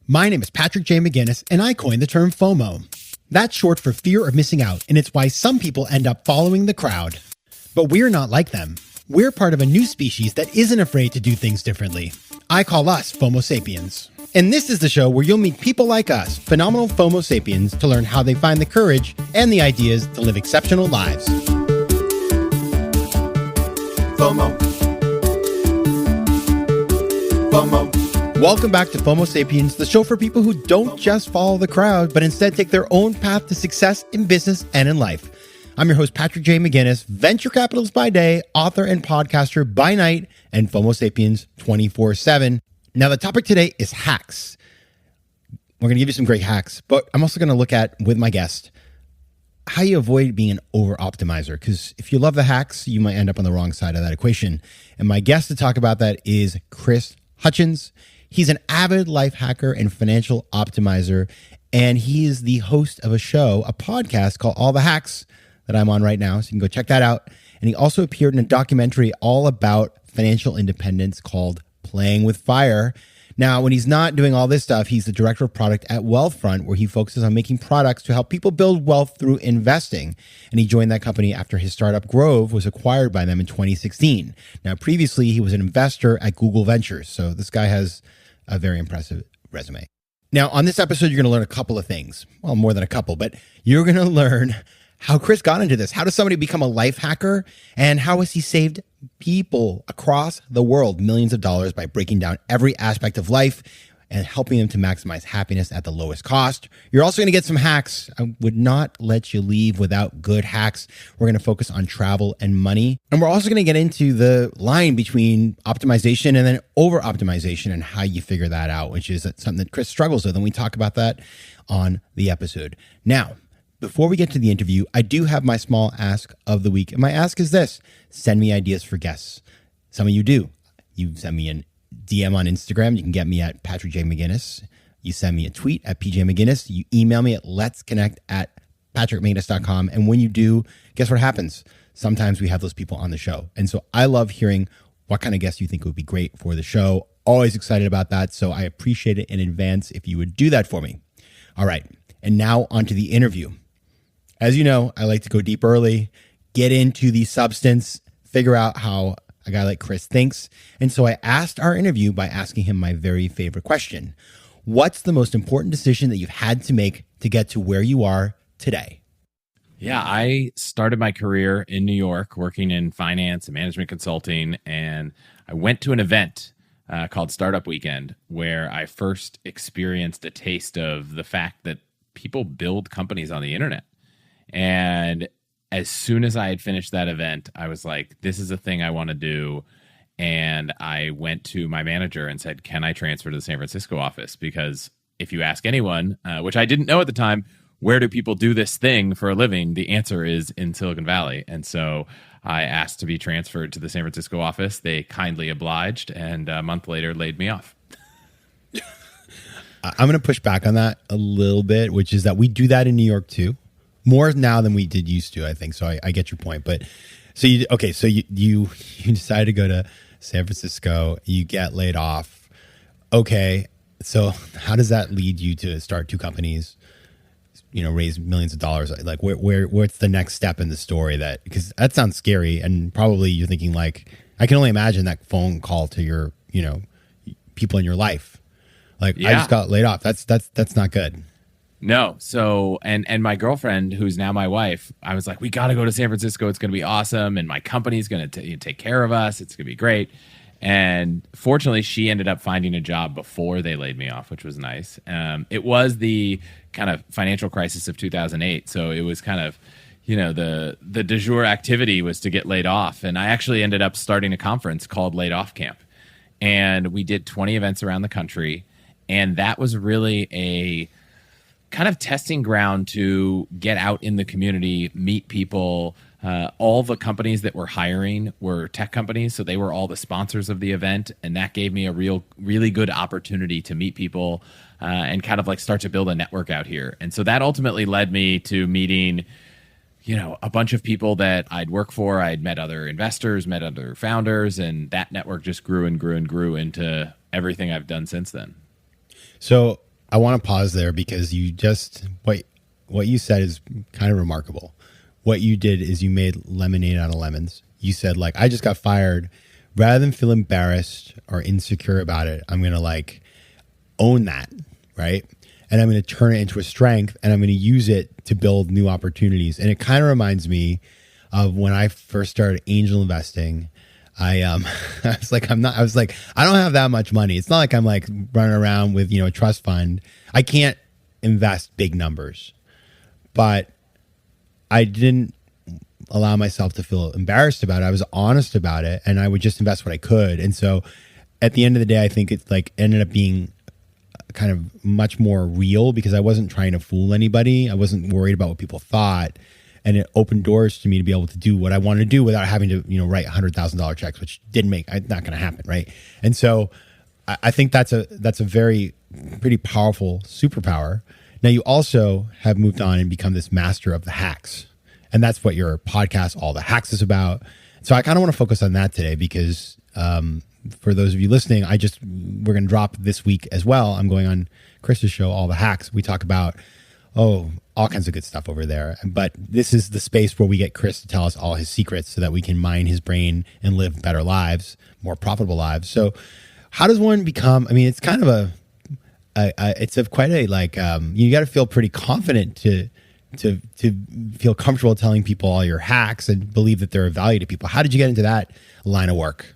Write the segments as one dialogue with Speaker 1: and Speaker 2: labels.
Speaker 1: My name is Patrick J. McGinnis, and I coined the term FOMO. That's short for fear of missing out, and it's why some people end up following the crowd. But we're not like them. We're part of a new species that isn't afraid to do things differently. I call us FOMO Sapiens. And this is the show where you'll meet people like us, phenomenal FOMO Sapiens, to learn how they find the courage and the ideas to live exceptional lives. FOMO. FOMO. Welcome back to FOMO Sapiens, the show for people who don't just follow the crowd, but instead take their own path to success in business and in life. I'm your host, Patrick J. McGinnis, venture capitalist by day, author and podcaster by night, and FOMO Sapiens 24/7. Now, the topic today is hacks. We're going to give you some great hacks, but I'm also going to look at, with my guest, how you avoid being an over-optimizer. Because if you love the hacks, you might end up on the wrong side of that equation. And my guest to talk about that is Chris Hutchins. He's an avid life hacker and financial optimizer, and he is the host of a podcast called All the Hacks that I'm on right now, so you can go check that out. And he also appeared in a documentary all about financial independence called Playing with Fire. Now, when he's not doing all this stuff, he's the director of product at Wealthfront, where he focuses on making products to help people build wealth through investing. And he joined that company after his startup Grove was acquired by them in 2016. Now, previously, he was an investor at Google Ventures. So this guy has a very impressive resume. Now, on this episode, you're going to learn a couple of things. Well, more than a couple, but you're going to learn how Chris got into this. How does somebody become a life hacker? And how has he saved people across the world millions of dollars by breaking down every aspect of life and helping them to maximize happiness at the lowest cost? You're also going to get some hacks. I would not let you leave without good hacks. We're going to focus on travel and money. And we're also going to get into the line between optimization and then over-optimization and how you figure that out, which is something that Chris struggles with. And we talk about that on the episode. Now, before we get to the interview, I do have my small ask of the week. And my ask is this: send me ideas for guests. Some of you do. You send me an DM on Instagram. You can get me at Patrick J. McGinnis. You send me a tweet at PJ McGinnis. You email me at letsconnect@patrickmcginnis.com. And when you do, guess what happens? Sometimes we have those people on the show. And so I love hearing what kind of guests you think would be great for the show. Always excited about that. So I appreciate it in advance if you would do that for me. All right. And now onto the interview. As you know, I like to go deep early, get into the substance, figure out how a guy like Chris thinks. And so I asked our interview by asking him my very favorite question. What's the most important decision that you've had to make to get to where you are today?
Speaker 2: Yeah, I started my career in New York working in finance and management consulting. And I went to an event called Startup Weekend, where I first experienced a taste of the fact that people build companies on the internet. And as soon as I had finished that event, I was like, this is a thing I want to do. And I went to my manager and said, can I transfer to the San Francisco office? Because if you ask anyone, which I didn't know at the time, where do people do this thing for a living? The answer is in Silicon Valley. And so I asked to be transferred to the San Francisco office. They kindly obliged, and a month later laid me off.
Speaker 1: I'm going to push back on that a little bit, which is that we do that in New York too. More now than we did used to, I think. So I get your point. But so you decided to go to San Francisco, you get laid off. Okay. So how does that lead you to start two companies, raise millions of dollars? Like what's the next step in the story? Because that sounds scary. And probably you're thinking like, I can only imagine that phone call to your, people in your life. Like, yeah. I just got laid off. That's not good.
Speaker 2: No. So, and my girlfriend, who's now my wife, I was like, we got to go to San Francisco. It's going to be awesome. And my company's going to take care of us. It's going to be great. And fortunately, she ended up finding a job before they laid me off, which was nice. It was the kind of financial crisis of 2008. So it was kind of, the de jour activity was to get laid off. And I actually ended up starting a conference called LaidOffCamp. And we did 20 events around the country. And that was really a kind of testing ground to get out in the community, meet people. All the companies that were hiring were tech companies, so they were all the sponsors of the event, and that gave me a really good opportunity to meet people and kind of like start to build a network out here. And so that ultimately led me to meeting, a bunch of people that I'd worked for. I'd met other investors, met other founders, and that network just grew and grew and grew into everything I've done since then.
Speaker 1: So I want to pause there because what you said is kind of remarkable. What you did is you made lemonade out of lemons. You said, like, I just got fired. Rather than feel embarrassed or insecure about it, I'm going to like own that, right? And I'm going to turn it into a strength, and I'm going to use it to build new opportunities. And it kind of reminds me of when I first started angel investing. I was like, I don't have that much money. It's not like I'm like running around with, a trust fund. I can't invest big numbers, but I didn't allow myself to feel embarrassed about it. I was honest about it, and I would just invest what I could. And so at the end of the day, I think it's like ended up being kind of much more real because I wasn't trying to fool anybody. I wasn't worried about what people thought. And it opened doors to me to be able to do what I wanted to do without having to, write $100,000 checks, which not going to happen, right? And so I think that's a very pretty powerful superpower. Now you also have moved on and become this master of the hacks, and that's what your podcast, All the Hacks, is about. So I kind of want to focus on that today because for those of you listening, we're going to drop this week as well. I'm going on Chris's show, All the Hacks. We talk about all kinds of good stuff over there. But this is the space where we get Chris to tell us all his secrets so that we can mine his brain and live better lives, more profitable lives. So how does one become, it's kind of quite a you got to feel pretty confident to feel comfortable telling people all your hacks and believe that they're of value to people. How did you get into that line of work?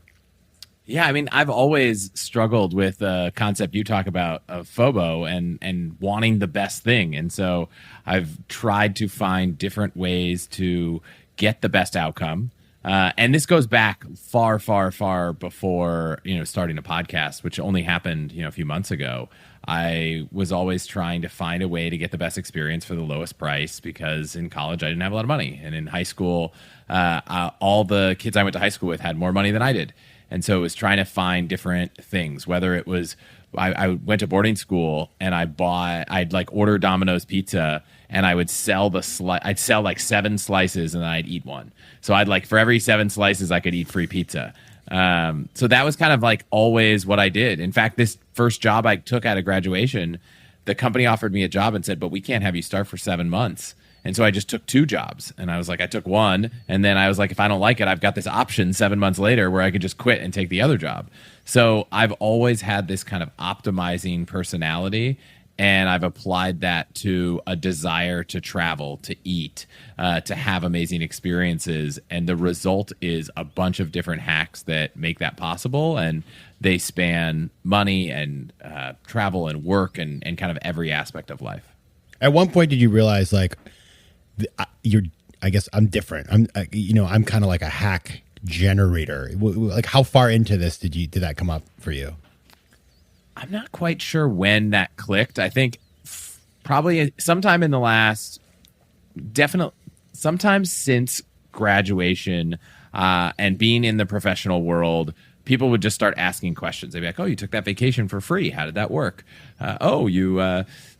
Speaker 2: Yeah, I've always struggled with the concept you talk about of FOMO and wanting the best thing. And so I've tried to find different ways to get the best outcome. And this goes back far, far, far before, starting a podcast, which only happened, a few months ago. I was always trying to find a way to get the best experience for the lowest price because in college I didn't have a lot of money. And in high school, all the kids I went to high school with had more money than I did. And so it was trying to find different things, whether it was, I went to boarding school and I'd like order Domino's pizza and I would sell I'd sell like 7 slices and then I'd eat one. So I'd like, for every 7 slices, I could eat free pizza. So that was kind of like always what I did. In fact, this first job I took out of graduation, the company offered me a job and said, but we can't have you start for 7 months. And so I just took 2 jobs, and I was like, I took one, and then I was like, if I don't like it, I've got this option 7 months later where I could just quit and take the other job. So I've always had this kind of optimizing personality, and I've applied that to a desire to travel, to eat, to have amazing experiences. And the result is a bunch of different hacks that make that possible, and they span money and travel and work and kind of every aspect of life.
Speaker 1: At one point, did you realize I guess I'm different. I'm kind of like a hack generator. Like, how far into this did that come up for you?
Speaker 2: I'm not quite sure when that clicked. I think probably sometime in the last, sometimes since graduation and being in the professional world, people would just start asking questions. They'd be like, "Oh, you took that vacation for free. How did that work? You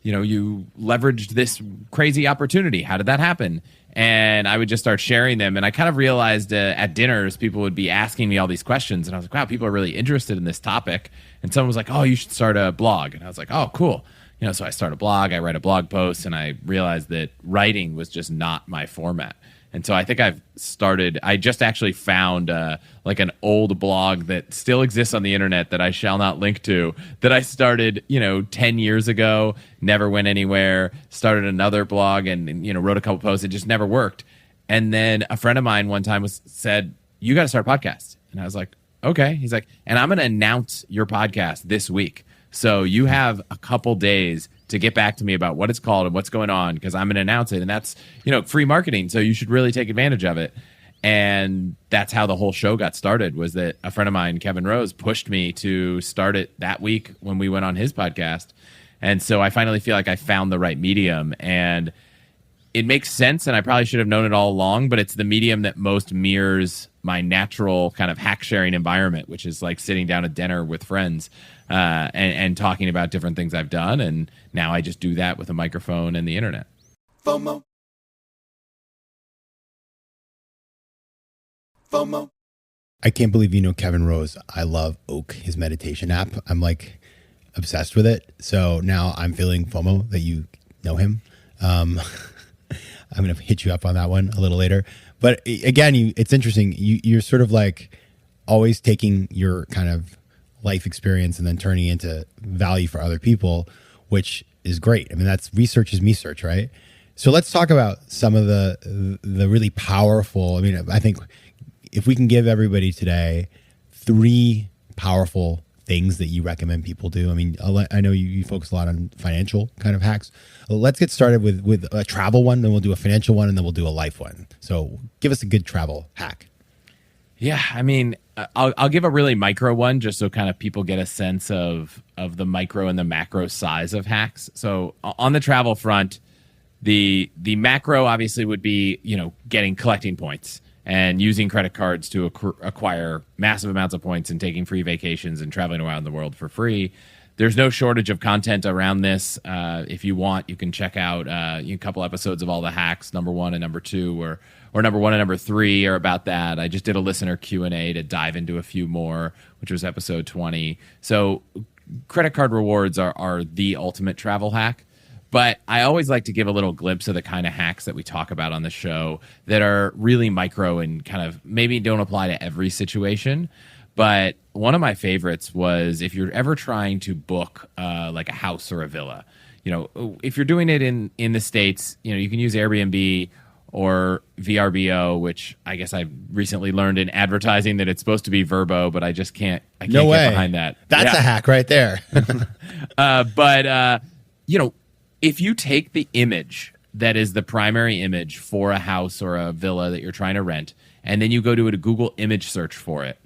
Speaker 2: leveraged this crazy opportunity. How did that happen?" And I would just start sharing them. And I kind of realized at dinners, people would be asking me all these questions. And I was like, wow, people are really interested in this topic. And someone was like, oh, you should start a blog. And I was like, oh, cool. So I start a blog, I write a blog post, and I realized that writing was just not my format. And so I think I just actually found like an old blog that still exists on the internet that I shall not link to, that I started, 10 years ago, never went anywhere, started another blog and wrote a couple posts. It just never worked. And then a friend of mine one time said, you got to start a podcast. And I was like, okay. He's like, and I'm going to announce your podcast this week. So you have a couple days to get back to me about what it's called and what's going on, because I'm going to announce it. And that's, free marketing. So you should really take advantage of it. And that's how the whole show got started, was that a friend of mine, Kevin Rose, pushed me to start it that week when we went on his podcast. And so I finally feel like I found the right medium, and it makes sense. And I probably should have known it all along, but it's the medium that most mirrors my natural kind of hack sharing environment, which is like sitting down at dinner with friends and talking about different things I've done. And now I just do that with a microphone and the internet.
Speaker 1: FOMO. FOMO. I can't believe Kevin Rose. I love Oak, his meditation app. I'm like obsessed with it. So now I'm feeling FOMO that you know him. I'm going to hit you up on that one a little later. But again, it's interesting. You're sort of like always taking your kind of life experience and then turning it into value for other people, which is great. I mean, that's research is me search, right? So let's talk about some of the really powerful. I mean, I think if we can give everybody today 3 powerful things that you recommend people do. I mean, I know you focus a lot on financial kind of hacks. Let's get started with a travel one, then we'll do a financial one, and then we'll do a life one. So give us a good travel hack.
Speaker 2: Yeah, I mean, I'll give a really micro one just so kind of people get a sense of the micro and the macro size of hacks. So on the travel front, the macro obviously would be, collecting points and using credit cards to acquire massive amounts of points and taking free vacations and traveling around the world for free. There's no shortage of content around this. If you want, you can check out a couple episodes of all the hacks, number 1 and number 2, or number 1 and number 3 are about that. I just did a listener Q&A to dive into a few more, which was episode 20. So credit card rewards are the ultimate travel hack. But I always like to give a little glimpse of the kind of hacks that we talk about on the show that are really micro and kind of maybe don't apply to every situation. But one of my favorites was if you're ever trying to book like a house or a villa, if you're doing it in the States, you can use Airbnb or VRBO, which I guess I've recently learned in advertising that it's supposed to be Verbo, but I can't get behind that.
Speaker 1: That's a hack right there.
Speaker 2: But if you take the image that is the primary image for a house or a villa that you're trying to rent, and then you go to a Google image search for it,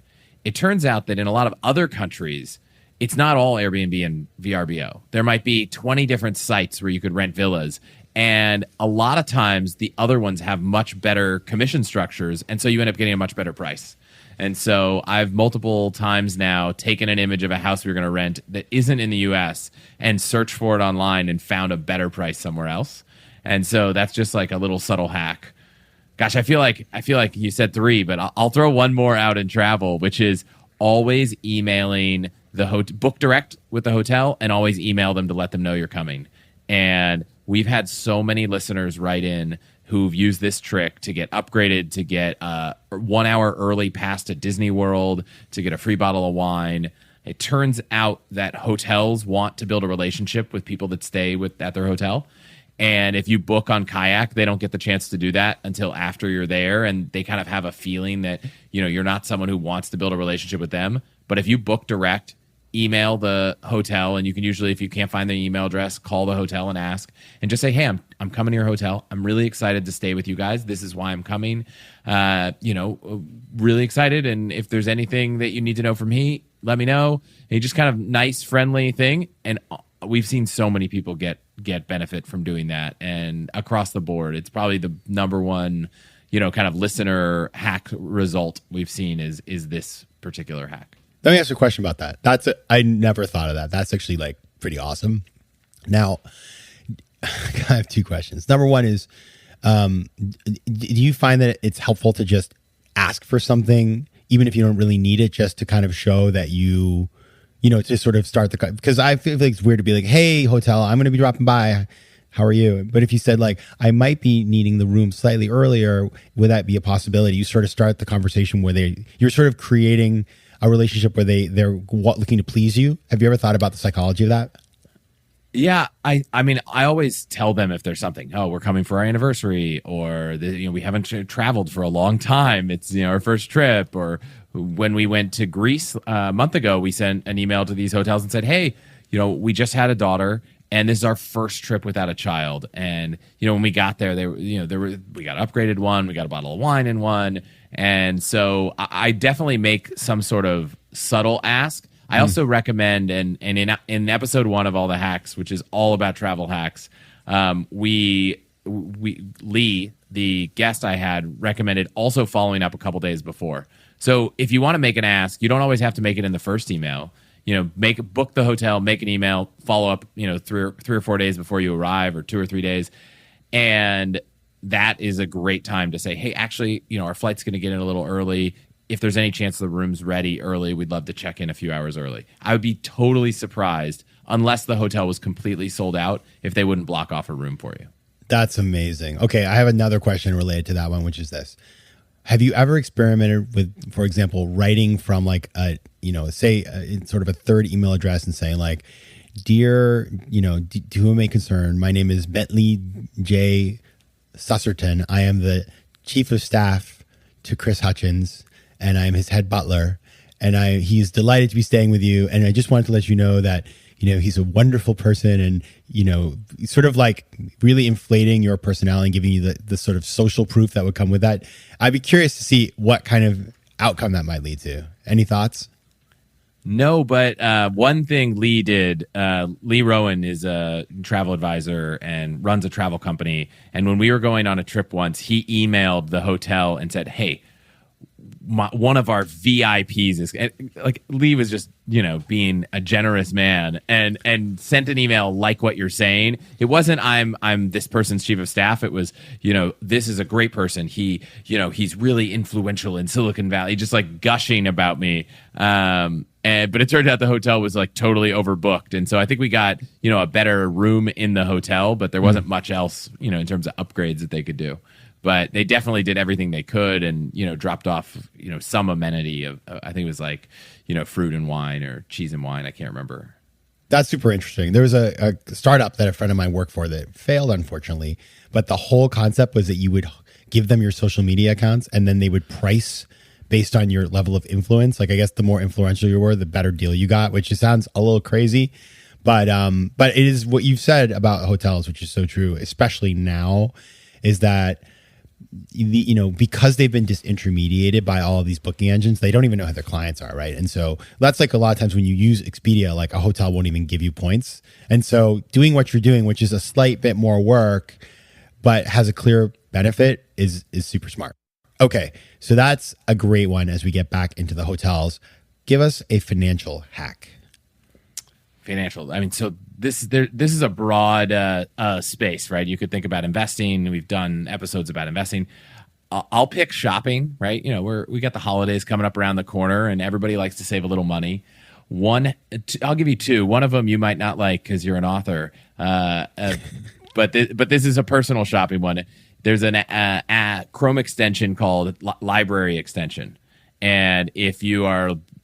Speaker 2: it turns out that in a lot of other countries, it's not all Airbnb and VRBO. There might be 20 different sites where you could rent villas. And a lot of times the other ones have much better commission structures. And so you end up getting a much better price. And so I've multiple times now taken an image of a house we're going to rent that isn't in the US and searched for it online and found a better price somewhere else. And so that's just like a little subtle hack. Gosh, I feel like you said 3, but I'll throw one more out in travel, which is always emailing the book direct with the hotel and always email them to let them know you're coming. And we've had so many listeners write in who've used this trick to get upgraded, to get 1 hour early pass to Disney World, to get a free bottle of wine. It turns out that hotels want to build a relationship with people that stay at their hotel. And if you book on Kayak, they don't get the chance to do that until after you're there. And they kind of have a feeling that, you're not someone who wants to build a relationship with them. But if you book direct, email the hotel, and you can usually, if you can't find their email address, call the hotel and ask, and just say, hey, I'm coming to your hotel. I'm really excited to stay with you guys. This is why I'm coming. Really excited. And if there's anything that you need to know from me, let me know. And just kind of nice, friendly thing. And we've seen so many people get benefit from doing that. And across the board, it's probably the number one, kind of listener hack result we've seen is this particular hack.
Speaker 1: Let me ask you a question about that. I never thought of that. That's actually like pretty awesome. Now, I have 2 questions. Number 1 is, do you find that it's helpful to just ask for something, even if you don't really need it, just to kind of show that to sort of start because I feel like it's weird to be like, hey, hotel, I'm going to be dropping by. How are you? But if you said like, I might be needing the room slightly earlier, would that be a possibility? You sort of start the conversation where you're sort of creating a relationship where they're looking to please you. Have you ever thought about the psychology of that?
Speaker 2: Yeah, I mean, I always tell them if there's something. Oh, we're coming for our anniversary, or we haven't traveled for a long time. It's our first trip. Or when we went to Greece a month ago, we sent an email to these hotels and said, hey, we just had a daughter, and this is our first trip without a child. And when we got there, we got upgraded one, we got a bottle of wine in one. And so I definitely make some sort of subtle ask. I also recommend, and in episode 1 of All the Hacks, which is all about travel hacks, Lee, the guest I had, recommended also following up a couple days before. So if you want to make an ask, you don't always have to make it in the first email. Book the hotel, make an email, follow up, 3 or 4 days before you arrive, or 2 or 3 days, and that is a great time to say, hey, actually, our flight's going to get in a little early. If there's any chance the room's ready early, we'd love to check in a few hours early. I would be totally surprised unless the hotel was completely sold out, if they wouldn't block off a room for you.
Speaker 1: That's amazing. Okay, I have another question related to that one, which is this. Have you ever experimented with, for example, writing from like a, say sort of a third email address and saying like, dear, to whom it may concern, my name is Bentley J. Susserton. I am the chief of staff to Chris Hutchins, and I am his head butler. And he's delighted to be staying with you. And I just wanted to let you know that, he's a wonderful person, and, sort of like really inflating your personality and giving you the sort of social proof that would come with that. I'd be curious to see what kind of outcome that might lead to. Any thoughts?
Speaker 2: No, but one thing Lee did, Lee Rowan is a travel advisor and runs a travel company. And when we were going on a trip once, he emailed the hotel and said, hey, one of our VIPs is like, Lee was just, being a generous man and sent an email like what you're saying. It wasn't I'm this person's chief of staff. It was, this is a great person. He, he's really influential in Silicon Valley, just like gushing about me. But it turned out the hotel was like totally overbooked. And so I think we got, a better room in the hotel, but there wasn't much else, in terms of upgrades that they could do. But they definitely did everything they could and, dropped off, some amenity of, I think it was like, fruit and wine or cheese and wine. I can't remember.
Speaker 1: That's super interesting. There was a startup that a friend of mine worked for that failed, unfortunately. But the whole concept was that you would give them your social media accounts and then they would price based on your level of influence. Like, I guess the more influential you were, the better deal you got, which sounds a little crazy. But it is what you've said about hotels, which is so true, especially now, is that because they've been disintermediated by all of these booking engines, they don't even know who their clients are, right? And so that's like a lot of times when you use Expedia, like a hotel won't even give you points. And so doing what you're doing, which is a slight bit more work, but has a clear benefit, is super smart. Okay, so that's a great one as we get back into the hotels. Give us a financial hack.
Speaker 2: Financial. I mean, so this is a broad space, right? You could think about investing. We've done episodes about investing. I'll pick shopping, right? We got the holidays coming up around the corner, and everybody likes to save a little money. I'll give you two. One of them you might not like because you're an author, but this is a personal shopping one. There's a Chrome extension called Library Extension, and if you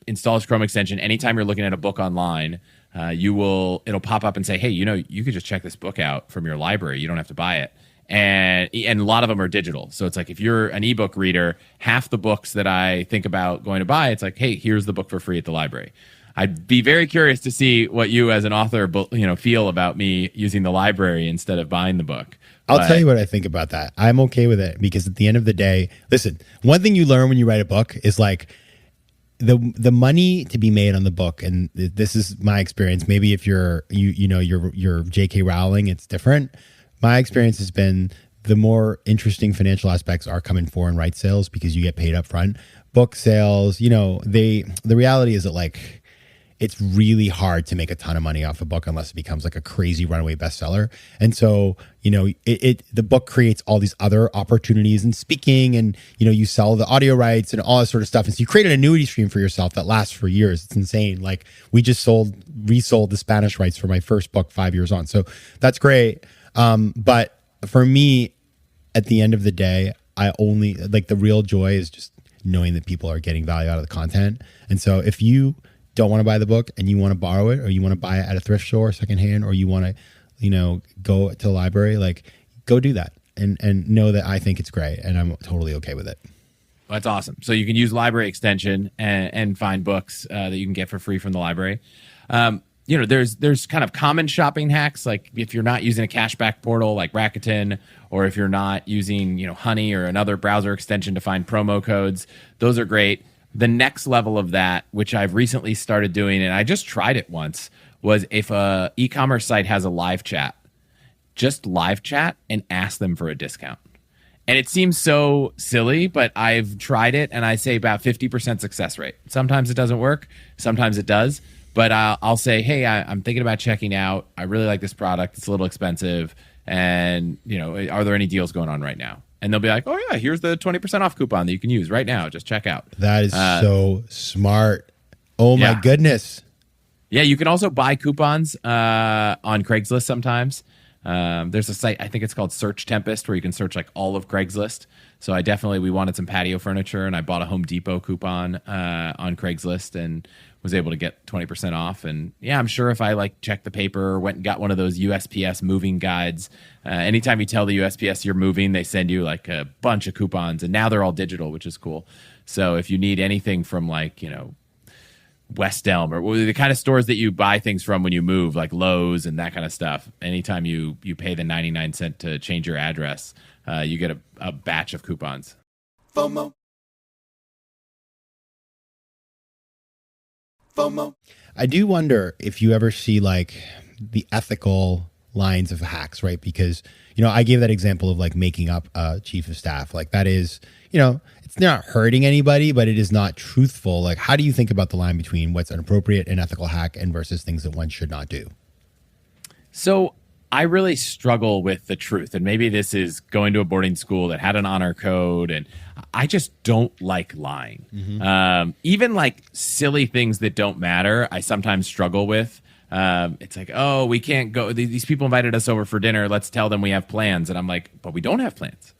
Speaker 2: install this Chrome extension, anytime you're looking at a book online, it'll pop up and say, hey, you could just check this book out from your library. You don't have to buy it. And a lot of them are digital. So it's like, if you're an ebook reader, half the books that I think about going to buy, it's like, hey, here's the book for free at the library. I'd be very curious to see what you as an author, feel about me using the library instead of buying the book.
Speaker 1: I'll tell you what I think about that. I'm okay with it because at the end of the day, listen, one thing you learn when you write a book is like, the money to be made on the book, and this is my experience. Maybe if you're J.K. Rowling, it's different. My experience has been the more interesting financial aspects are coming foreign rights sales because you get paid up front. Book sales, the reality is that like it's really hard to make a ton of money off a book unless it becomes like a crazy runaway bestseller. And so, the book creates all these other opportunities in speaking, and, you sell the audio rights and all that sort of stuff. And so you create an annuity stream for yourself that lasts for years. It's insane. Like we just resold the Spanish rights for my first book 5 years on. So that's great. But for me, at the end of the day, I only like the real joy is just knowing that people are getting value out of the content. And so if you don't want to buy the book and you want to borrow it, or you want to buy it at a thrift store secondhand, or you want to, go to the library, like go do that and know that I think it's great and I'm totally okay with it.
Speaker 2: Well, that's awesome. So you can use library extension and find books that you can get for free from the library. There's kind of common shopping hacks, like if you're not using a cashback portal like Rakuten, or if you're not using, Honey or another browser extension to find promo codes, those are great. The next level of that, which I've recently started doing, and I just tried it once, was if a e-commerce site has a live chat, just live chat and ask them for a discount. And it seems so silly, but I've tried it, and I say about 50% success rate. Sometimes it doesn't work. Sometimes it does. But I'll say, hey, I'm thinking about checking out. I really like this product. It's a little expensive. And, are there any deals going on right now? And they'll be like, oh, yeah, here's the 20% off coupon that you can use right now. Just check out.
Speaker 1: That is so smart. Oh, my goodness.
Speaker 2: Yeah, you can also buy coupons on Craigslist sometimes. There's a site, I think it's called Search Tempest, where you can search like all of Craigslist. So we wanted some patio furniture, and I bought a Home Depot coupon on Craigslist and was able to get 20% off. And yeah, I'm sure if I like checked the paper or went and got one of those USPS moving guides, anytime you tell the USPS you're moving, they send you like a bunch of coupons, and now they're all digital, which is cool. So if you need anything from like, West Elm or the kind of stores that you buy things from when you move, like Lowe's and that kind of stuff, anytime you pay the 99 cent to change your address, you get a batch of coupons.
Speaker 1: FOMO. I do wonder if you ever see like the ethical lines of hacks, right? Because, I gave that example of like making up a chief of staff. Like that is, it's not hurting anybody, but it is not truthful. Like, how do you think about the line between what's an appropriate and ethical hack and versus things that one should not do?
Speaker 2: So I really struggle with the truth. And maybe this is going to a boarding school that had an honor code. And I just don't like lying. Mm-hmm. Even like silly things that don't matter, I sometimes struggle with. It's like, oh, we can't go. These people invited us over for dinner. Let's tell them we have plans. And I'm like, but we don't have plans.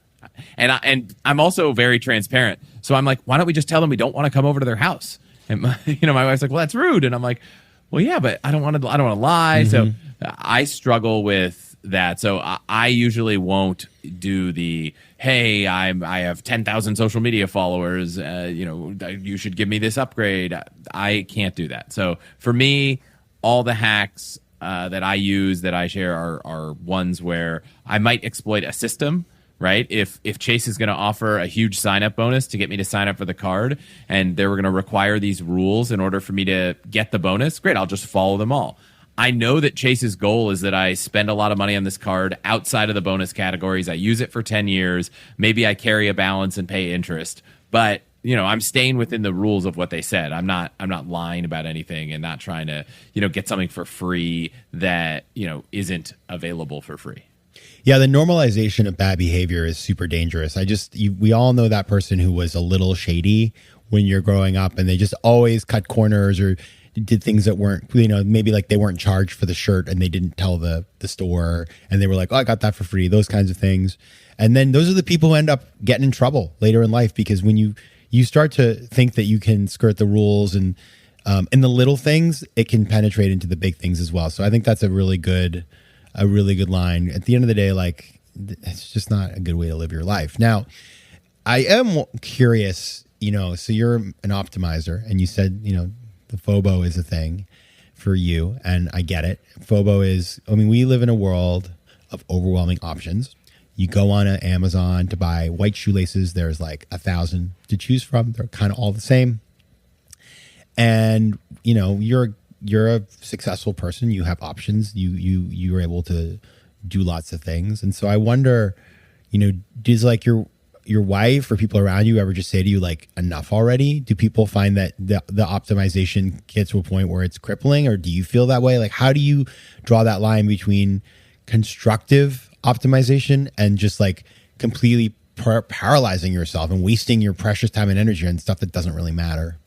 Speaker 2: And I'm also very transparent. So I'm like, why don't we just tell them we don't want to come over to their house? And my wife's like, well, that's rude. And I'm like, well, yeah, but I don't want to lie. Mm-hmm. So I struggle with that. So I usually won't do the, hey, I have 10,000 social media followers. You should give me this upgrade. I can't do that. So for me, all the hacks that I use, that I share are ones where I might exploit a system. Right? If Chase is going to offer a huge sign-up bonus to get me to sign up for the card, and they were going to require these rules in order for me to get the bonus, great, I'll just follow them all. I know that Chase's goal is that I spend a lot of money on this card outside of the bonus categories. I use it for 10 years. Maybe I carry a balance and pay interest. But, I'm staying within the rules of what they said. I'm not lying about anything and not trying to, get something for free that, isn't available for free.
Speaker 1: Yeah, the normalization of bad behavior is super dangerous. We all know that person who was a little shady when you're growing up, and they just always cut corners or did things that weren't, maybe like they weren't charged for the shirt and they didn't tell the store, and they were like, oh, I got that for free, those kinds of things. And then those are the people who end up getting in trouble later in life, because when you start to think that you can skirt the rules and in the little things, it can penetrate into the big things as well. So I think that's a really good line. At the end of the day, like, it's just not a good way to live your life. Now, I am curious, so you're an optimizer, and you said, the FOMO is a thing for you, and I get it. FOMO is, we live in a world of overwhelming options. You go on Amazon to buy white shoelaces, there's like 1,000 to choose from. They're kind of all the same. And, you're a successful person. You have options. You're able to do lots of things. And so I wonder, does like your wife or people around you ever just say to you like, enough already? Do people find that the optimization gets to a point where it's crippling, or do you feel that way? Like, how do you draw that line between constructive optimization and just like completely paralyzing yourself and wasting your precious time and energy on stuff that doesn't really matter?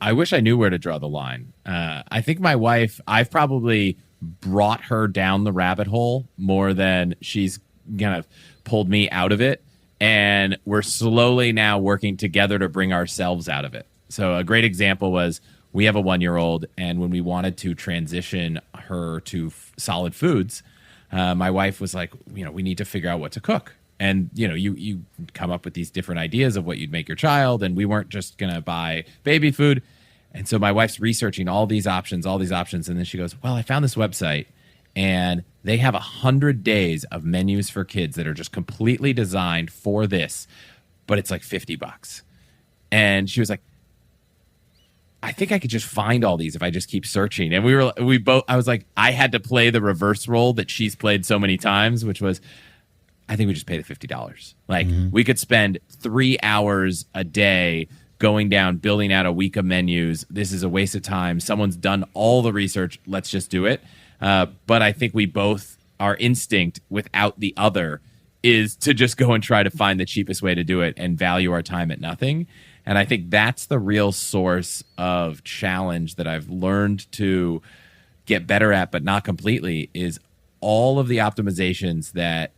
Speaker 2: I wish I knew where to draw the line. I think my wife, I've probably brought her down the rabbit hole more than she's kind of pulled me out of it. And we're slowly now working together to bring ourselves out of it. So a great example was, we have a 1-year-old, and when we wanted to transition her to solid foods, my wife was like, we need to figure out what to cook. And, you come up with these different ideas of what you'd make your child, and we weren't just going to buy baby food. And so my wife's researching all these options. And then she goes, well, I found this website, and they have 100 days of menus for kids that are just completely designed for this, but it's like $50. And she was like, I think I could just find all these if I just keep searching. And I was like, I had to play the reverse role that she's played so many times, which was, I think we just pay the $50. Like, we could spend 3 hours a day going down, building out a week of menus. This is a waste of time. Someone's done all the research. Let's just do it. But I think we both, our instinct without the other is to just go and try to find the cheapest way to do it and value our time at nothing. And I think that's the real source of challenge that I've learned to get better at, but not completely, is all of the optimizations that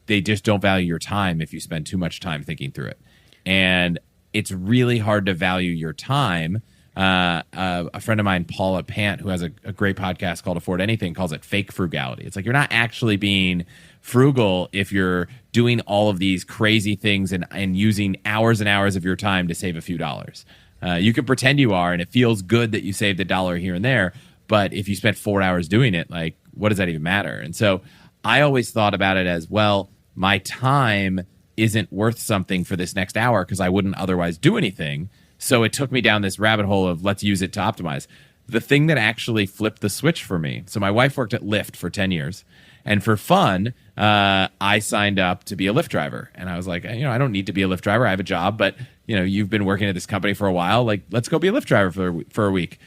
Speaker 2: they just don't value your time if you spend too much time thinking through it. And it's really hard to value your time. A friend of mine, Paula Pant, who has a great podcast called Afford Anything, calls it fake frugality. It's like you're not actually being frugal if you're doing all of these crazy things and using hours and hours of your time to save a few dollars. You can pretend you are, and it feels good that you saved a dollar here and there. But if you spent 4 hours doing it, like, what does that even matter? And so I always thought about it as, well, my time isn't worth something for this next hour because I wouldn't otherwise do anything. So it took me down this rabbit hole of let's use it to optimize. The thing that actually flipped the switch for me. So my wife worked at Lyft for 10 years. And for fun, I signed up to be a Lyft driver. And I was like, I don't need to be a Lyft driver. I have a job, but you've been working at this company for a while. Like, let's go be a Lyft driver for a week.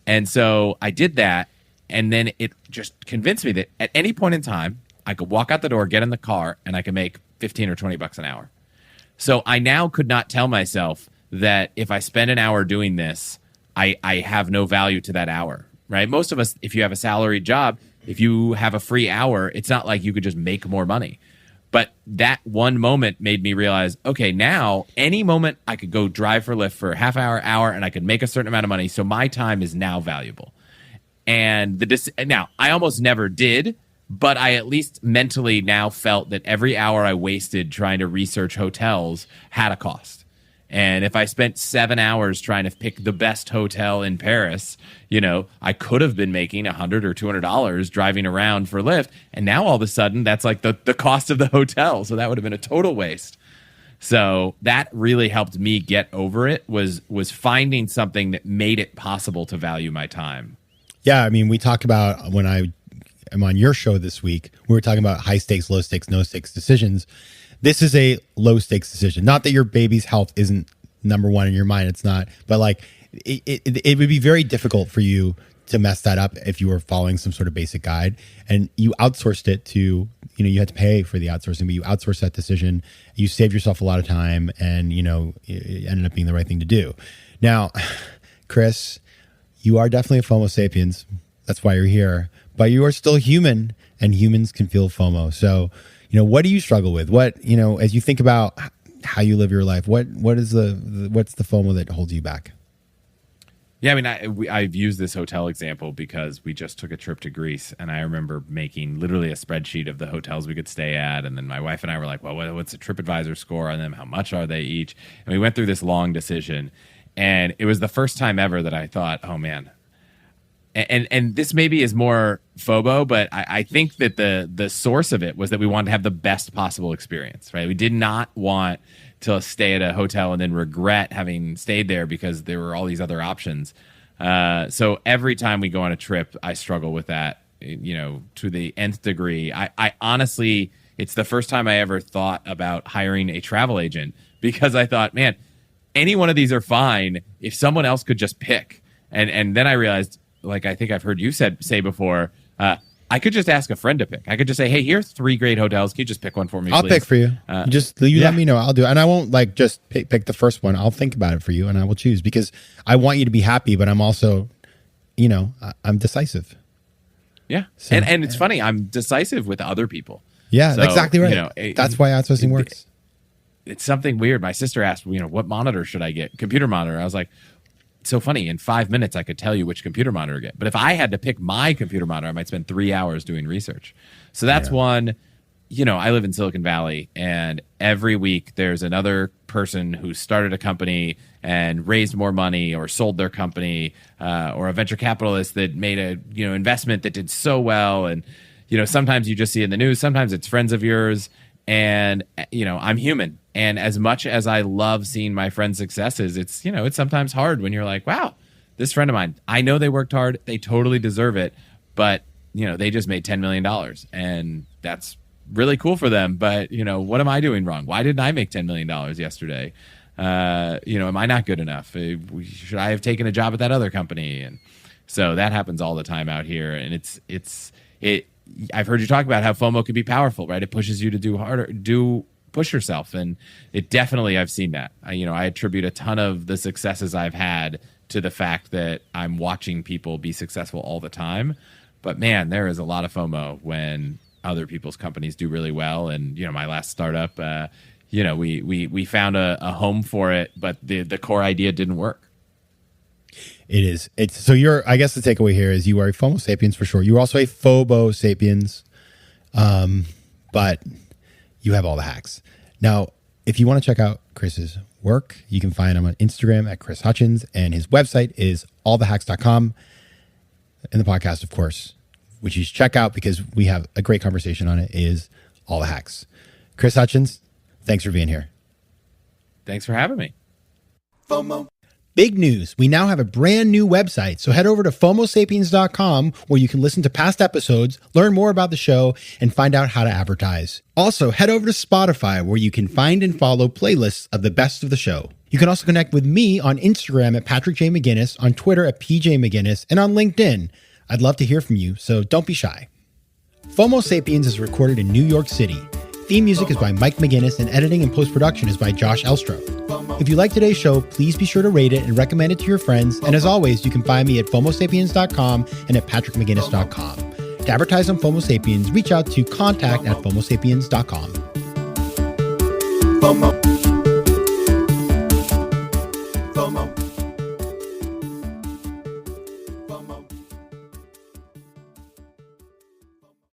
Speaker 2: And so I did that. And then it just convinced me that at any point in time, I could walk out the door, get in the car, and I could make 15 or 20 bucks an hour. So I now could not tell myself that if I spend an hour doing this, I have no value to that hour, right? Most of us, if you have a salaried job, if you have a free hour, it's not like you could just make more money. But that one moment made me realize, okay, now any moment I could go drive for Lyft for a half hour, and I could make a certain amount of money. So my time is now valuable. And now I almost never did, but I at least mentally now felt that every hour I wasted trying to research hotels had a cost. And if I spent 7 hours trying to pick the best hotel in Paris, I could have been making $100 or $200 driving around for Lyft. And now all of a sudden, that's like the cost of the hotel. So that would have been a total waste. So that really helped me get over it, was finding something that made it possible to value my time.
Speaker 1: Yeah, I mean, we talk about, when I'm on your show this week, we were talking about high stakes, low stakes, no stakes decisions. This is a low stakes decision. Not that your baby's health isn't number one in your mind. It's not. But like it would be very difficult for you to mess that up if you were following some sort of basic guide, and you outsourced it to, you had to pay for the outsourcing, but you outsourced that decision. You saved yourself a lot of time, and, it ended up being the right thing to do. Now, Chris, you are definitely a FOMO sapiens. That's why you're here. But you are still human, and humans can feel FOMO. So, what do you struggle with? What, as you think about how you live your life, what's the FOMO that holds you back?
Speaker 2: Yeah, I mean, I've used this hotel example because we just took a trip to Greece, and I remember making literally a spreadsheet of the hotels we could stay at. And then my wife and I were like, well, what's the TripAdvisor score on them? How much are they each? And we went through this long decision. And it was the first time ever that I thought, oh, man. And this maybe is more FOMO, but I think that the source of it was that we wanted to have the best possible experience, right? We did not want to stay at a hotel and then regret having stayed there because there were all these other options. So every time we go on a trip, I struggle with that, to the nth degree. I honestly, it's the first time I ever thought about hiring a travel agent, because I thought, man, any one of these are fine if someone else could just pick. And then I realized, like I think I've heard you say before, I could just ask a friend to pick. I could just say, hey, here's 3 great hotels. Can you just pick one for me,
Speaker 1: I'll
Speaker 2: please?
Speaker 1: pick for you. Let me know. I'll do it. And I won't just pick the first one. I'll think about it for you, and I will choose, because I want you to be happy, but I'm also, I'm decisive.
Speaker 2: Yeah. So, and it's funny. I'm decisive with other people.
Speaker 1: Yeah, so, exactly right. That's why outsourcing works.
Speaker 2: It's something weird. My sister asked, what monitor should I get? Computer monitor. I was like, it's so funny. In 5 minutes, I could tell you which computer monitor to get. But if I had to pick my computer monitor, I might spend 3 hours doing research. So that's one. I live in Silicon Valley, and every week there's another person who started a company and raised more money, or sold their company, or a venture capitalist that made a investment that did so well. And sometimes you just see it in the news. Sometimes it's friends of yours. And, I'm human. And as much as I love seeing my friends' successes, it's sometimes hard when you're like, wow, this friend of mine, I know they worked hard. They totally deserve it. But, they just made $10 million. And that's really cool for them. But, what am I doing wrong? Why didn't I make $10 million yesterday? Am I not good enough? Should I have taken a job at that other company? And so that happens all the time out here. And I've heard you talk about how FOMO can be powerful, right? It pushes you to do push yourself. And it definitely, I've seen that. I attribute a ton of the successes I've had to the fact that I'm watching people be successful all the time. But man, there is a lot of FOMO when other people's companies do really well. And, my last startup, we found a home for it, but the core idea didn't work.
Speaker 1: It is. So I guess the takeaway here is you are a FOMO sapiens for sure. You're also a FOBO sapiens, but you have all the hacks. Now, if you want to check out Chris's work, you can find him on Instagram at Chris Hutchins, and his website is allthehacks.com. And the podcast, of course, which you should check out because we have a great conversation on it, is All the Hacks. Chris Hutchins, thanks for being here.
Speaker 2: Thanks for having me.
Speaker 1: FOMO. Big news. We now have a brand new website. So head over to FOMOSapiens.com where you can listen to past episodes, learn more about the show, and find out how to advertise. Also, head over to Spotify where you can find and follow playlists of the best of the show. You can also connect with me on Instagram at Patrick J. McGinnis, on Twitter at PJ McGinnis, and on LinkedIn. I'd love to hear from you, so don't be shy. FOMO Sapiens is recorded in New York City. Theme music is by Mike McGinnis, and editing and post-production is by Josh Elstro. If you like today's show, please be sure to rate it and recommend it to your friends. And as always, you can find me at FOMOSapiens.com and at PatrickMcGinnis.com. To advertise on FOMO Sapiens, reach out to contact@FOMOSapiens.com. FOMO.